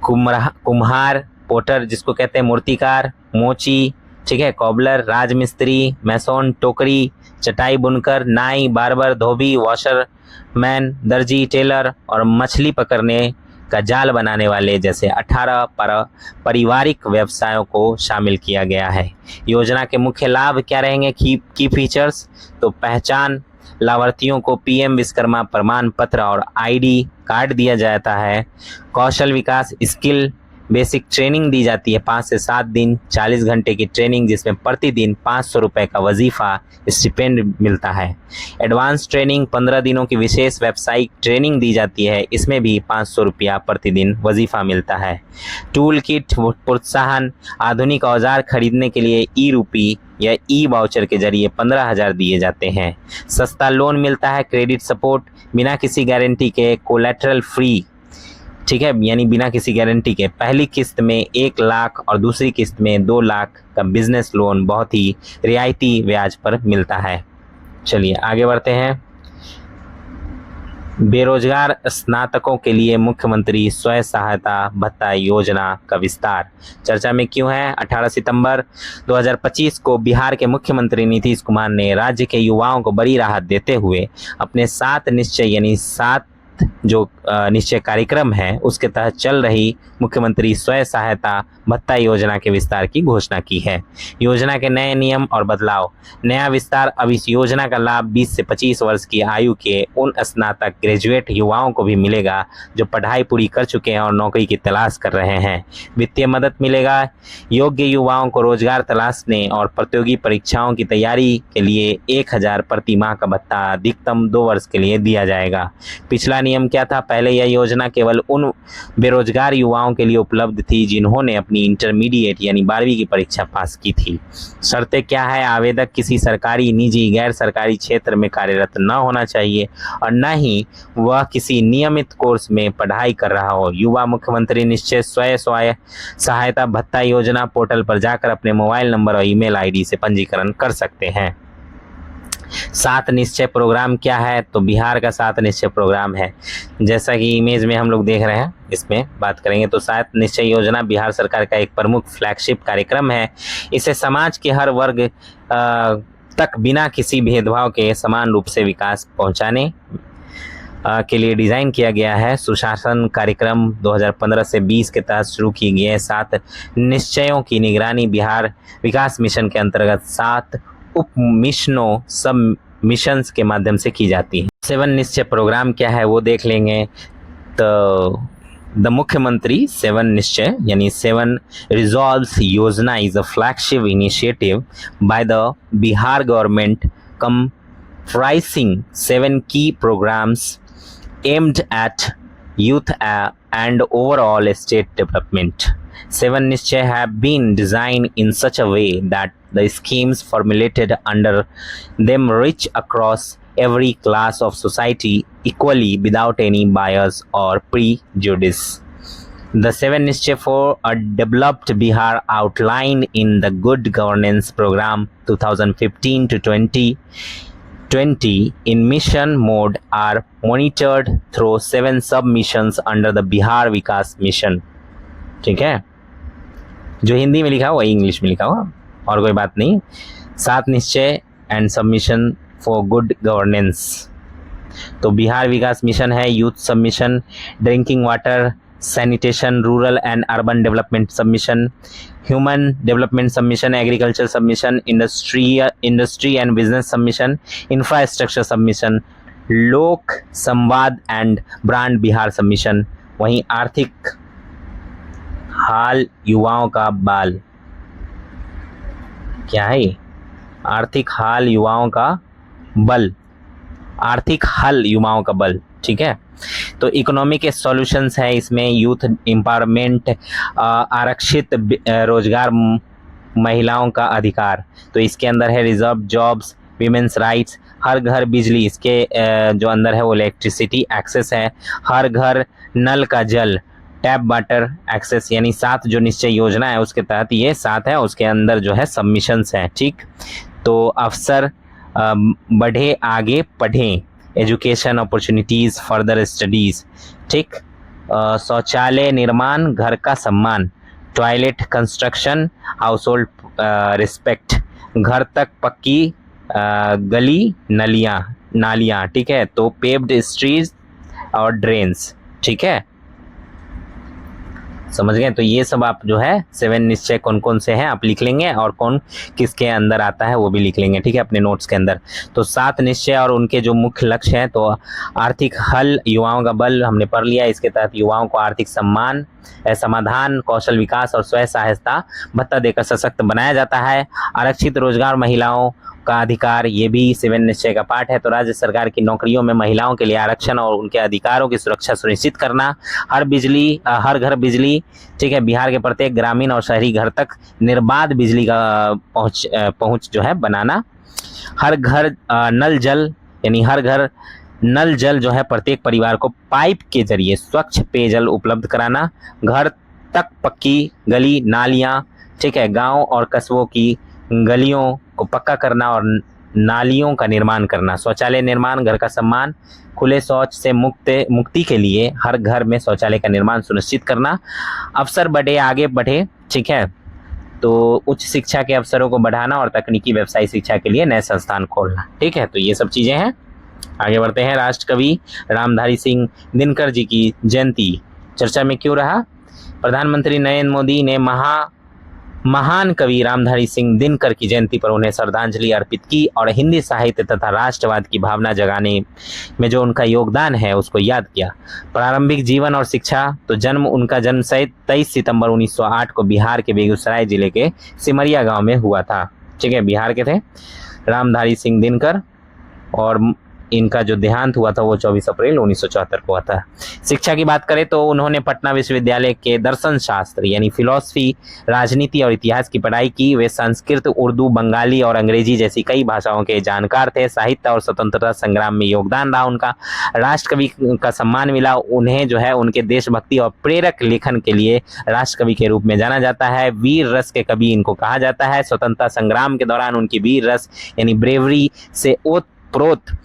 कुम्हार, पोटर जिसको कहते हैं, मूर्तिकार, मोची, ठीक है, कॉबलर, राजमिस्त्री, मैसोन, टोकरी, चटाई बुनकर, नाई, बार्बर, धोबी, वॉशरमैन, दर्जी, टेलर और मछली पकड़ने का जाल बनाने वाले जैसे 18 पारिवारिक व्यवसायों को शामिल किया गया है। योजना के मुख्य लाभ क्या रहेंगे? की फीचर्स, तो पहचान, लाभार्थियों को PM विश्वकर्मा प्रमाण पत्र और ID कार्ड दिया जाता है। कौशल विकास, स्किल बेसिक ट्रेनिंग दी जाती है 5 से 7 दिन, 40 घंटे की ट्रेनिंग जिसमें प्रतिदिन 500 रुपये का वजीफा स्टिपेंड मिलता है। एडवांस ट्रेनिंग 15 दिनों की विशेष व्यावसायिक ट्रेनिंग दी जाती है, इसमें भी 500 रुपया प्रतिदिन वजीफा मिलता है। टूल किट प्रोत्साहन, आधुनिक औजार खरीदने के लिए ई-रूपी या ई-वाउचर के जरिए 15,000 दिए जाते हैं। सस्ता लोन मिलता है। क्रेडिट सपोर्ट, बिना किसी गारंटी के, कोलैटरल फ्री, ठीक है, यानी बिना किसी गारंटी के। पहली किस्त में 1 लाख और दूसरी किस्त में 2 लाख का बिजनेस लोन बहुत ही रियायती ब्याज पर मिलता है। चलिए आगे बढ़ते हैं। बेरोजगार स्नातकों के लिए मुख्यमंत्री स्वयं सहायता भत्ता योजना का विस्तार चर्चा में क्यों है? 18 सितंबर 2025 को बिहार के मुख्यमंत्री नीतीश कुमार ने राज्य के युवाओं को बड़ी राहत देते हुए अपने 7 निश्चय यानी 7 जो निश्चय कार्यक्रम है उसके तहत चल रही मुख्यमंत्री स्वयं सहायता भत्ता योजना के विस्तार की घोषणा की है। योजना के नए नियम और बदलाव। नया विस्तार, अब इस योजना का लाभ 20 से 25 वर्ष की आयु के उन स्नातक ग्रेजुएट युवाओं को भी मिलेगा जो पढ़ाई पूरी कर चुके हैं और नौकरी की तलाश कर रहे हैं। वित्तीय मदद मिलेगा। योग्य युवाओं को रोजगार तलाशने और प्रतियोगी परीक्षाओं की तैयारी के लिए 1000 प्रति माह का भत्ता अधिकतम 2 वर्ष के लिए दिया जाएगा। पिछला नियम क्या था? पहले यह योजना केवल उन बेरोजगार युवाओं के लिए उपलब्ध थी जिन्होंने अपनी इंटरमीडिएट यानी 12वीं की परीक्षा पास की थी। शर्तें क्या है? आवेदक किसी सरकारी, निजी, गैर सरकारी क्षेत्र में कार्यरत न होना चाहिए और न ही वह किसी नियमित कोर्स में पढ़ाई कर रहा हो। युवा मुख्यमंत्री निश्चय स्वयं सहायता भत्ता योजना पोर्टल पर जाकर अपने मोबाइल नंबर और ईमेल ID से पंजीकरण कर सकते हैं। 7 निश्चय प्रोग्राम क्या है? तो बिहार का 7 निश्चय प्रोग्राम है, जैसा कि इमेज में हम लोग देख रहे हैं, इसमें बात करेंगे तो 7 निश्चय योजना बिहार सरकार का एक प्रमुख फ्लैगशिप कार्यक्रम है। इसे समाज के हर वर्ग तक बिना किसी भेदभाव के समान रूप से विकास पहुंचाने के लिए डिज़ाइन किया गया है। सुशासन कार्यक्रम 2015 से 20 के तहत शुरू की गए 7 निश्चयों की निगरानी बिहार विकास मिशन के अंतर्गत 7 उप मिशनों सब मिशंस के माध्यम से की जाती है। 7 निश्चय प्रोग्राम क्या है वो देख लेंगे। तो द मुख्यमंत्री 7 निश्चय यानी 7 रिजॉल्व्स योजना is a flagship initiative by the Bihar government comprising 7 key programs aimed at youth and overall state development. 7 Nischay have been designed in such a way that the schemes formulated under them reach across every class of society equally without any bias or prejudice. The 7 Nischay for a developed Bihar outlined in the Good Governance Program 2015 to 20 20 in mission mode are monitored through 7 sub missions under the Bihar Vikas mission. ठीक है, जो हिंदी में लिखा हो वही English में लिखा हो, और कोई बात नहीं। 7 निश्चय and submission for good governance. तो बिहार विकास मिशन है, youth submission, drinking water sanitation, rural and urban development submission, human development submission, agriculture submission, industry and business submission, infrastructure submission, लोक संवाद एंड ब्रांड बिहार सबमिशन। वहीं आर्थिक हाल युवाओं का बाल, क्या है? आर्थिक हाल युवाओं का बल, आर्थिक हल युवाओं का बल। ठीक है, तो इकोनॉमी के सॉल्यूशंस है इसमें, यूथ एम्पावरमेंट, आरक्षित रोजगार, महिलाओं का अधिकार। तो इसके अंदर है रिजर्व जॉब्स, वीमेंस राइट्स, हर घर बिजली, इसके जो अंदर है वो इलेक्ट्रिसिटी एक्सेस है, हर घर नल का जल, टैप वाटर एक्सेस, यानी 7 जो निश्चय योजना है उसके तहत ये 7 है, उसके अंदर जो है सबमिशंस हैं। ठीक, तो अफसर बढ़े आगे पढ़ें, एजुकेशन अपॉर्चुनिटीज़ फर्दर स्टडीज़। ठीक, शौचालय निर्माण, घर का सम्मान, toilet construction, house hold respect, घर तक पक्की गली नालियाँ। ठीक है, तो पेव्ड स्ट्रीट्स और ड्रेन्स। ठीक है, समझ गए? तो ये सब आप जो है 7 निश्चय कौन कौन से हैं आप लिख लेंगे, और कौन किसके अंदर आता है वो भी लिख लेंगे। ठीक है, अपने नोट्स के अंदर। तो 7 निश्चय और उनके जो मुख्य लक्ष्य हैं, तो आर्थिक हल युवाओं का बल हमने पढ़ लिया। इसके तहत युवाओं को आर्थिक सम्मान, समाधान, कौशल विकास और स्वयं सहायता भत्ता देकर सशक्त बनाया जाता है। आरक्षित रोजगार, महिलाओं का अधिकार, ये भी 7 निश्चय का पार्ट है। तो राज्य सरकार की नौकरियों में महिलाओं के लिए आरक्षण और उनके अधिकारों की सुरक्षा सुनिश्चित करना, हर घर बिजली। ठीक है, बिहार के प्रत्येक ग्रामीण और शहरी घर तक निर्बाध बिजली का पहुंच जो है बनाना, हर घर नल जल, यानी हर घर नल जल जो है प्रत्येक परिवार को पाइप के जरिए स्वच्छ पेयजल उपलब्ध कराना, घर तक पक्की गली नालियाँ। ठीक है, गांव और कस्बों की गलियों को पक्का करना और नालियों का निर्माण करना, शौचालय निर्माण, घर का सम्मान, खुले शौच से मुक्ति के लिए हर घर में शौचालय का निर्माण सुनिश्चित करना, अवसर बढ़े आगे बढ़े। ठीक है, तो उच्च शिक्षा के अवसरों को बढ़ाना और तकनीकी व्यवसायिक शिक्षा के लिए नए संस्थान खोलना। ठीक है, तो ये सब चीज़ें हैं। आगे बढ़ते हैं। राष्ट्रकवि रामधारी सिंह दिनकर जी की जयंती चर्चा में क्यों रहा? प्रधानमंत्री नरेंद्र मोदी ने महान कवि रामधारी सिंह दिनकर की जयंती पर उन्हें श्रद्धांजलि अर्पित की और हिंदी साहित्य तथा राष्ट्रवाद की भावना जगाने में जो उनका योगदान है उसको याद किया। प्रारंभिक जीवन और शिक्षा, तो उनका जन्म 23 सितंबर 1908 को बिहार के बेगूसराय जिले के सिमरिया गांव में हुआ था। ठीक है, बिहार के थे रामधारी सिंह दिनकर, और इनका जो देहांत हुआ था वो 24 अप्रैल 1974 को हुआ था। शिक्षा की बात करें तो उन्होंने पटना विश्वविद्यालय के दर्शन शास्त्र यानी फिलॉसफी, राजनीति और इतिहास की पढ़ाई की। वे संस्कृत, उर्दू, बंगाली और अंग्रेजी जैसी कई भाषाओं के जानकार थे। साहित्य और स्वतंत्रता संग्राम में योगदान रहा उनका। राष्ट्रकवि का सम्मान मिला उन्हें जो है उनके देशभक्ति और प्रेरक लेखन के लिए राष्ट्रकवि के रूप में जाना जाता है। वीर रस के कवि इनको कहा जाता है। स्वतंत्रता संग्राम के दौरान उनकी वीर रस यानी ब्रेवरी से ओतप्रोत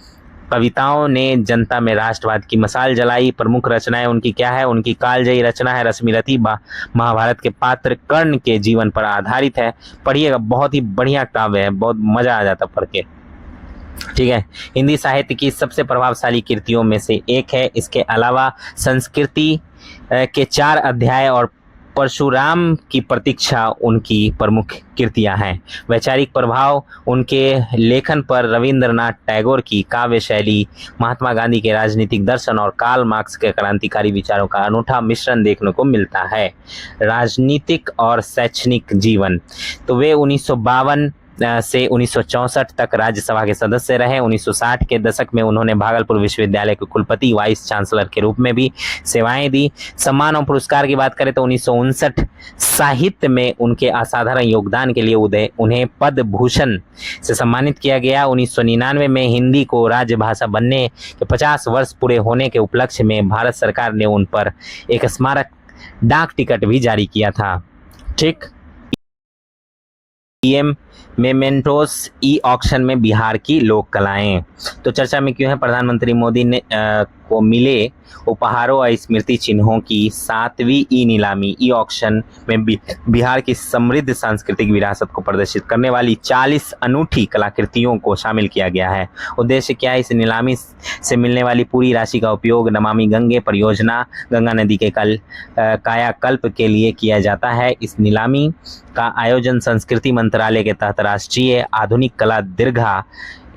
कविताओं ने जनता में राष्ट्रवाद की मशाल जलाई। प्रमुख रचनाएं उनकी क्या है? उनकी कालजयी रचना है रश्मिरथी, महाभारत के पात्र कर्ण के जीवन पर आधारित है। पढ़िएगा, बहुत ही बढ़िया काव्य है, बहुत मजा आ जाता पढ़ के। ठीक है, हिंदी साहित्य की सबसे प्रभावशाली कृतियों में से एक है। इसके अलावा संस्कृति के 4 अध्याय और परशुराम की प्रतीक्षा उनकी प्रमुख कृतियां हैं। वैचारिक प्रभाव उनके लेखन पर रविंद्रनाथ टैगोर की काव्य शैली, महात्मा गांधी के राजनीतिक दर्शन और कार्ल मार्क्स के क्रांतिकारी विचारों का अनूठा मिश्रण देखने को मिलता है। राजनीतिक और शैक्षणिक जीवन, तो वे 1952 से 1964 तक राज्यसभा के सदस्य रहे। 1960 के दशक में उन्होंने भागलपुर विश्वविद्यालय के कुलपति, वाइस चांसलर के रूप में भी सेवाएं दी। सम्मान और पुरस्कार की बात करें तो 1959 साहित्य में उनके असाधारण योगदान के लिए उन्हें पद्म भूषण से सम्मानित किया गया। 1999 में हिंदी को राजभाषा बनने के 50 वर्ष पूरे होने के उपलक्ष्य में भारत सरकार ने उन पर एक स्मारक डाक टिकट भी जारी किया था। ठीक। पीएम मेमेंटोस ई ऑक्शन में बिहार की लोक कलाएं। तो चर्चा में क्यों है? प्रधानमंत्री मोदी ने को मिले उपहारों और स्मृति चिन्हों की 7वीं ई नीलामी ई ऑक्शन में बिहार की समृद्ध सांस्कृतिक विरासत को प्रदर्शित करने वाली 40 अनूठी कलाकृतियों को शामिल किया गया है। उद्देश्य क्या है? इस नीलामी से मिलने वाली पूरी राशि का उपयोग नमामि गंगे परियोजना गंगा नदी के कायाकल्प के लिए किया जाता है। इस नीलामी का आयोजन संस्कृति मंत्रालय के तहत राष्ट्रीय आधुनिक कला दीर्घा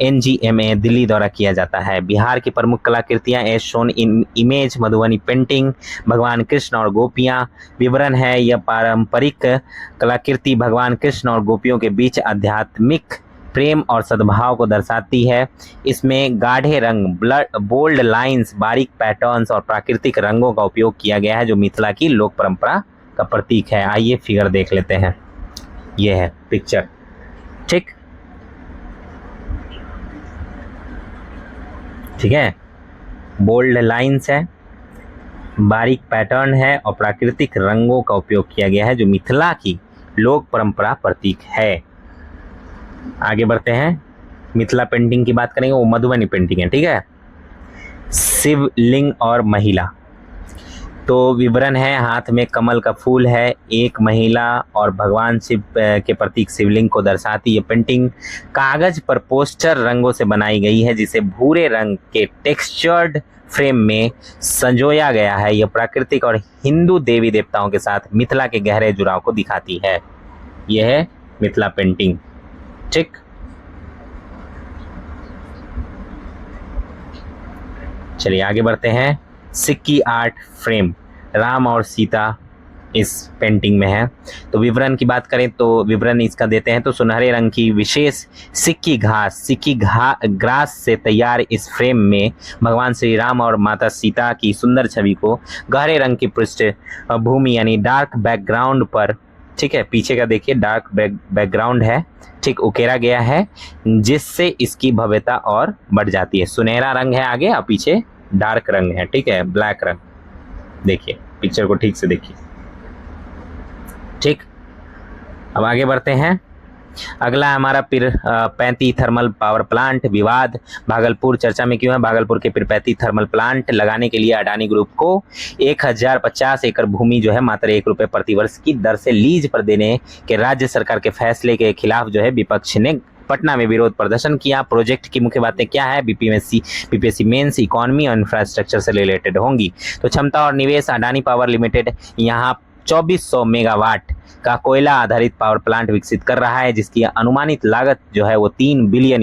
NGMA दिल्ली द्वारा किया जाता है। बिहार की प्रमुख कलाकृतियां as shown in image Madhubani painting, भगवान कृष्ण और गोपियां। विवरण है, यह पारंपरिक कलाकृति भगवान कृष्ण और गोपियों के बीच आध्यात्मिक प्रेम और सद्भाव को दर्शाती है। इसमें गाढ़े रंग, बोल्ड लाइंस, बारीक पैटर्न्स और प्राकृतिक रंगों का उपयोग किया गया है जो मिथिला की लोक परंपरा का प्रतीक है। आइए फिगर देख लेते हैं। यह है पिक्चर, ठीक है। बोल्ड लाइंस है, बारीक पैटर्न है और प्राकृतिक रंगों का उपयोग किया गया है जो मिथिला की लोक परंपरा प्रतीक है। आगे बढ़ते हैं। मिथिला पेंटिंग की बात करेंगे, वो मधुबनी पेंटिंग है, ठीक है। शिवलिंग और महिला, तो विवरण है, हाथ में कमल का फूल है, एक महिला और भगवान शिव के प्रतीक शिवलिंग को दर्शाती है। पेंटिंग कागज पर पोस्टर रंगों से बनाई गई है जिसे भूरे रंग के टेक्सचर्ड फ्रेम में संजोया गया है। यह प्राकृतिक और हिंदू देवी देवताओं के साथ मिथिला के गहरे जुड़ाव को दिखाती है। यह है मिथिला पेंटिंग, ठीक। चलिए आगे बढ़ते हैं। सिक्की आर्ट फ्रेम, राम और सीता इस पेंटिंग में है। तो विवरण की बात करें तो विवरण इसका देते हैं, तो सुनहरे रंग की विशेष सिक्की ग्रास से तैयार इस फ्रेम में भगवान श्री राम और माता सीता की सुंदर छवि को गहरे रंग की पृष्ठभूमि यानी डार्क बैकग्राउंड पर, ठीक है, पीछे का देखिए डार्क बैकग्राउंड है, ठीक, उकेरा गया है जिससे इसकी भव्यता और बढ़ जाती है। सुनहरा रंग है आगे और पीछे डार्क रंग है, ठीक है, ब्लैक रंग। देखिए पिक्चर को ठीक से देखिए, ठीक। अब आगे बढ़ते हैं। अगला हमारा पिरपैंती थर्मल पावर प्लांट विवाद। भागलपुर चर्चा में क्यों है? भागलपुर के पिरपैंती थर्मल प्लांट लगाने के लिए अडानी ग्रुप को 1050 एकड़ भूमि जो है मात्र ₹1 प्रतिवर्ष की दर से लीज पर देने के राज्य सरकार के फैसले के खिलाफ जो है विपक्ष ने पटना में विरोध प्रदर्शन किया। प्रोजेक्ट की मुख्य बातें क्या है? बीपीएससी मेंस, इकोनॉमी और इंफ्रास्ट्रक्चर से रिलेटेड होंगी। तो क्षमता और निवेश, अडानी पावर लिमिटेड यहाँ 2400 मेगावाट का कोयला आधारित पावर प्लांट विकसित कर रहा है जिसकी अनुमानित लागत जो है वो $3 बिलियन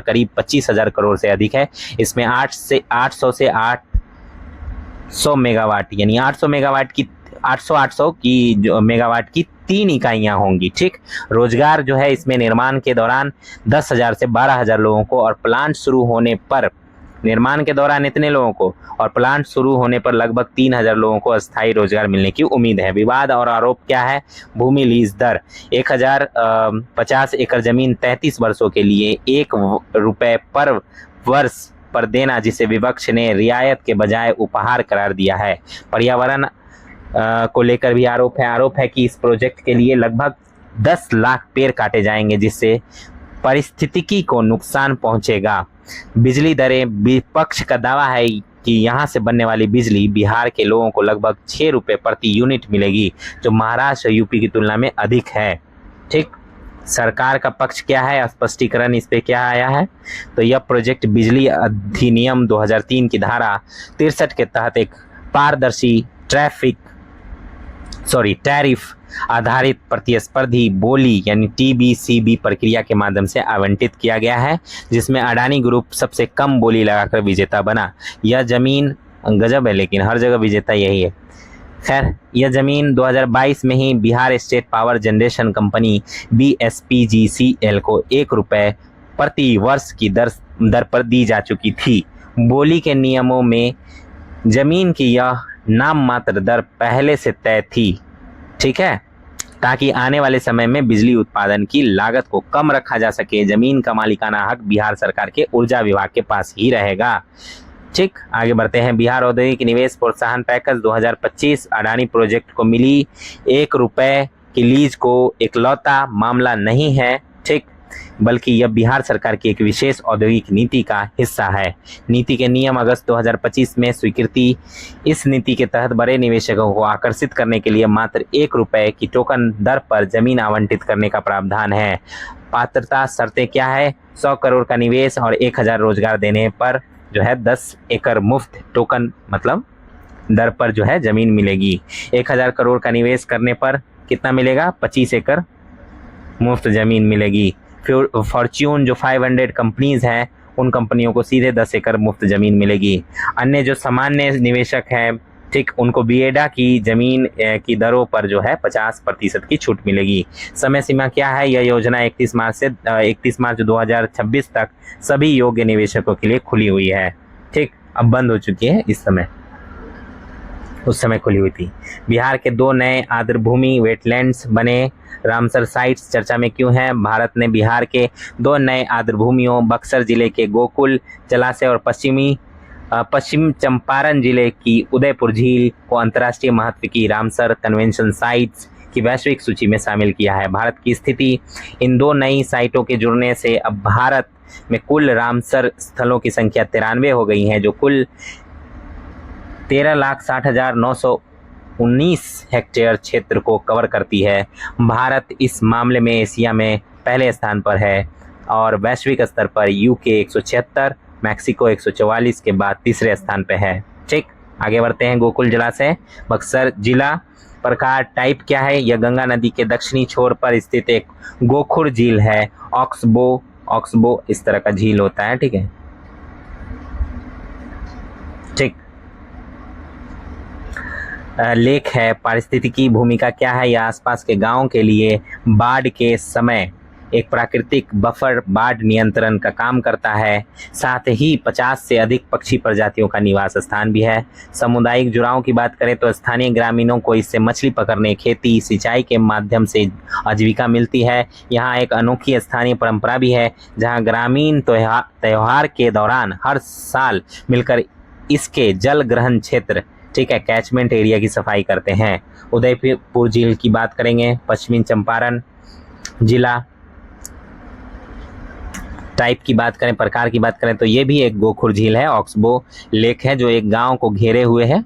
करीब 25,000 करोड़ से अधिक है। इसमें 800 से 800 मेगावाट यानी 800 की जो मेगावाट की 3 इकाइयां होंगी, ठीक। रोजगार जो है इसमें निर्माण के दौरान 10,000 से 12,000 लोगों को और प्लांट शुरू होने पर निर्माण के दौरान इतने लोगों को और प्लांट शुरू होने पर लगभग 3,000 लोगों को अस्थायी रोजगार मिलने की उम्मीद है। विवाद और आरोप क्या है? भूमि लीज दर 1050 एकड़ जमीन 33 वर्षों के लिए ₹1 पर वर्ष पर देना जिसे विपक्ष ने रियायत के बजाय उपहार करार दिया है। पर्यावरण को लेकर भी आरोप है कि इस प्रोजेक्ट के लिए लगभग 10 लाख पेड़ काटे जाएंगे जिससे पारिस्थितिकी को नुकसान पहुंचेगा। बिजली दरें, विपक्ष का दावा है कि यहां से बनने वाली बिजली बिहार के लोगों को लगभग ₹6 प्रति यूनिट मिलेगी जो महाराष्ट्र और यूपी की तुलना में अधिक है, ठीक। सरकार का पक्ष क्या है? स्पष्टीकरण इस पे क्या आया है? तो यह प्रोजेक्ट बिजली अधिनियम 2003 की धारा 63 के तहत एक पारदर्शी टैरिफ आधारित प्रतिस्पर्धी बोली यानी TBCB प्रक्रिया के माध्यम से आवंटित किया गया है जिसमें अडानी ग्रुप सबसे कम बोली लगाकर विजेता बना। यह जमीन गजब है, लेकिन हर जगह विजेता यही है। खैर, यह जमीन 2022 में ही Bihar state power generation company BSPGCL को ₹1 प्रति वर्ष की दर पर दी जा चुकी थी। बोली के नियमों में जमीन की यह नाम मात्र दर पहले से तय थी, ठीक है, ताकि आने वाले समय में बिजली उत्पादन की लागत को कम रखा जा सके। जमीन का मालिकाना हक बिहार सरकार के ऊर्जा विभाग के पास ही रहेगा, ठीक। आगे बढ़ते हैं। बिहार औद्योगिक निवेश प्रोत्साहन पैकेज 2025 अडानी प्रोजेक्ट को मिली ₹1 कि लीज को इकलौता मामला नहीं है, ठीक, बल्कि यह बिहार सरकार की एक विशेष औद्योगिक नीति का हिस्सा है। नीति के नियम अगस्त 2025 में स्वीकृति। इस नीति के तहत बड़े निवेशकों को आकर्षित करने के लिए मात्र ₹1 की टोकन दर पर जमीन आवंटित करने का प्रावधान है। पात्रता शर्तें क्या है? 100 करोड़ का निवेश और 1000 रोजगार देने पर जो है 10 एकड़ मुफ्त टोकन मतलब दर पर जो है जमीन मिलेगी। 1000 करोड़ का निवेश करने पर कितना मिलेगा? 25 एकड़ मुफ्त जमीन मिलेगी। फिर फॉर्च्यून जो 500 कंपनीज हैं उन कंपनियों को सीधे 10 एकड़ मुफ्त ज़मीन मिलेगी। अन्य जो सामान्य निवेशक हैं, ठीक, उनको बिएडा की ज़मीन की दरों पर जो है 50% की छूट मिलेगी। समय सीमा क्या है? यह योजना 31 मार्च 2026 तक सभी योग्य निवेशकों के लिए खुली हुई है। ठीक, अब बंद हो चुकी है, इस समय उस समय खुली हुई थी। बिहार के 2 नए आर्द्रभूमि वेटलैंड्स बने। रामसर साइट्स चर्चा में क्यों है? भारत ने बिहार के 2 नए आर्द्रभूमियों बक्सर जिले के गोकुल जलाशय और पश्चिम चंपारण जिले की उदयपुर झील को अंतर्राष्ट्रीय महत्व की रामसर कन्वेंशन साइट्स की वैश्विक सूची में शामिल किया है। भारत की स्थिति इन 2 नई साइटों के जुड़ने से अब भारत में कुल रामसर स्थलों की संख्या 93 हो गई है, जो कुल 13,60,919 हेक्टेयर क्षेत्र को कवर करती है। भारत इस मामले में एशिया में पहले स्थान पर है और वैश्विक स्तर पर यूके 176, मैक्सिको 144 के बाद तीसरे स्थान पर है। ठीक, आगे बढ़ते हैं। गोकुल जलाशय बक्सर जिला। प्रकार टाइप क्या है? यह गंगा नदी के दक्षिणी छोर पर स्थित एक गोखुर झील है। ऑक्सबो इस तरह का झील होता है। ठीक है, ठीक। लेक है। पारिस्थितिकी भूमिका क्या है? यह आसपास के गांवों के लिए बाढ़ के समय एक प्राकृतिक बफर बाढ़ नियंत्रण का काम करता है। साथ ही 50 से अधिक पक्षी प्रजातियों का निवास स्थान भी है। सामुदायिक जुड़ाव की बात करें तो स्थानीय ग्रामीणों को इससे मछली पकड़ने, खेती, सिंचाई के माध्यम से आजीविका मिलती है। यहाँ एक अनोखी स्थानीय परंपरा भी है, जहाँ ग्रामीण त्योहार के दौरान हर साल मिलकर इसके जल ग्रहण क्षेत्र, ठीक है, कैचमेंट एरिया की सफाई करते हैं। उदयपुर झील की बात करेंगे, पश्चिमी चंपारण जिला। टाइप की बात करें, प्रकार की बात करें तो ये भी एक गोखुर झील है। ऑक्सबो लेक है जो एक गांव को घेरे हुए है।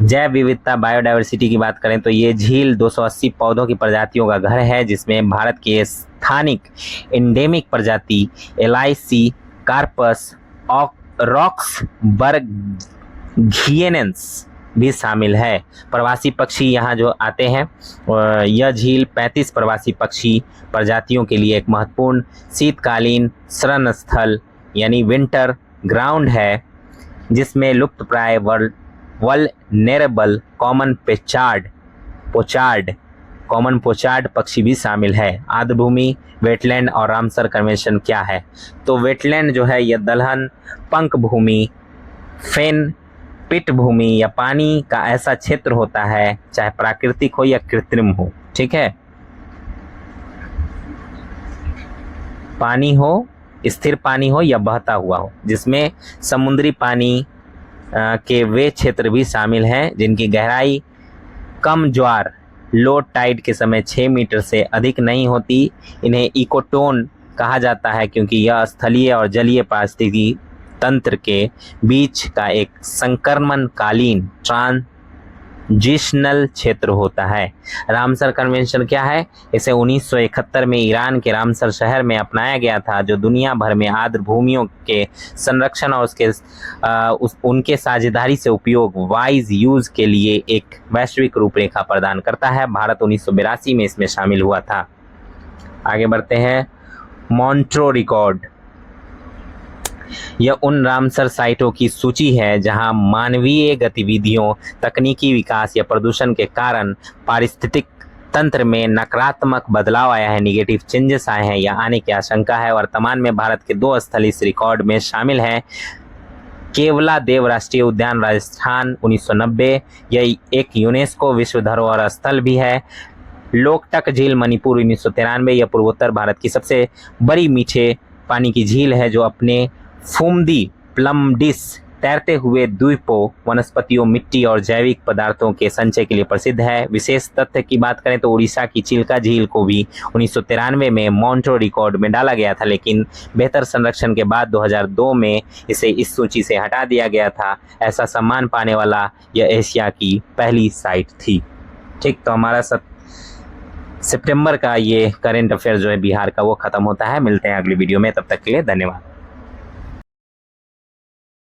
जैव विविधता बायोडायवर्सिटी की बात करें तो ये झील 280 पौधों की प्रजातियों का घर है, जिसमें भारत के स्थानिक एंडेमिक प्रजाति LIC कार्पस रॉक्स बर्गियनेंस भी शामिल है। प्रवासी पक्षी यहाँ जो आते हैं, यह झील 35 प्रवासी पक्षी प्रजातियों के लिए एक महत्वपूर्ण शीतकालीन शरण स्थल यानी विंटर ग्राउंड है, जिसमें लुप्तप्राय वल्नरेबल कॉमन पोचार्ड पक्षी भी शामिल है। आर्द्रभूमि, वेटलैंड और रामसर कन्वेंशन क्या है? तो वेटलैंड जो है यह दलहन, पंख भूमि, फेन पिट भूमि या पानी का ऐसा क्षेत्र होता है, चाहे प्राकृतिक हो या कृत्रिम हो। ठीक है, पानी हो, स्थिर पानी हो या बहता हुआ हो, जिसमें समुद्री पानी के वे क्षेत्र भी शामिल हैं जिनकी गहराई कम ज्वार लो टाइड के समय 6 मीटर से अधिक नहीं होती। इन्हें इकोटोन कहा जाता है क्योंकि यह स्थलीय और जलीय पारिस्थितिकी तंत्र के बीच का एक संक्रमणकालीन ट्रांजिशनल क्षेत्र होता है। रामसर कन्वेंशन क्या है? इसे 1971 में ईरान के रामसर शहर में अपनाया गया था, जो दुनिया भर में आर्द्र भूमियों के संरक्षण और उनके साझेदारी से उपयोग वाइज यूज के लिए एक वैश्विक रूपरेखा प्रदान करता है। भारत 1982 में इसमें शामिल हुआ था। आगे बढ़ते हैं। मॉन्ट्रो रिकॉर्ड, यह उन रामसर साइटों की सूची है जहां मानवीय गतिविधियों, तकनीकी विकास या प्रदूषण के कारण पारिस्थितिक तंत्र में नकारात्मक बदलाव आया है, निगेटिव चेंजेस आए हैं या आने की आशंका है। वर्तमान में भारत के 2 स्थल इस रिकॉर्ड में शामिल हैं। केवलादेव राष्ट्रीय उद्यान राजस्थान 1990, यह एक यूनेस्को विश्व धरोहर स्थल भी है। लोकटक झील मणिपुर 1993, यह पूर्वोत्तर भारत की सबसे बड़ी मीठे पानी की झील है जो अपने फुमदी प्लमडिस तैरते हुए द्वीपों, वनस्पतियों, मिट्टी और जैविक पदार्थों के संचय के लिए प्रसिद्ध है। विशेष तथ्य की बात करें तो उड़ीसा की चिल्का झील को भी 1993 में मॉन्ट्रो रिकॉर्ड में डाला गया था, लेकिन बेहतर संरक्षण के बाद 2002 में इसे इस सूची से हटा दिया गया था। ऐसा सम्मान पाने वाला यह एशिया की पहली साइट थी। ठीक, तो हमारा सितंबर का ये करंट अफेयर जो है बिहार का वो खत्म होता है। मिलते हैं अगली वीडियो में, तब तक के लिए धन्यवाद।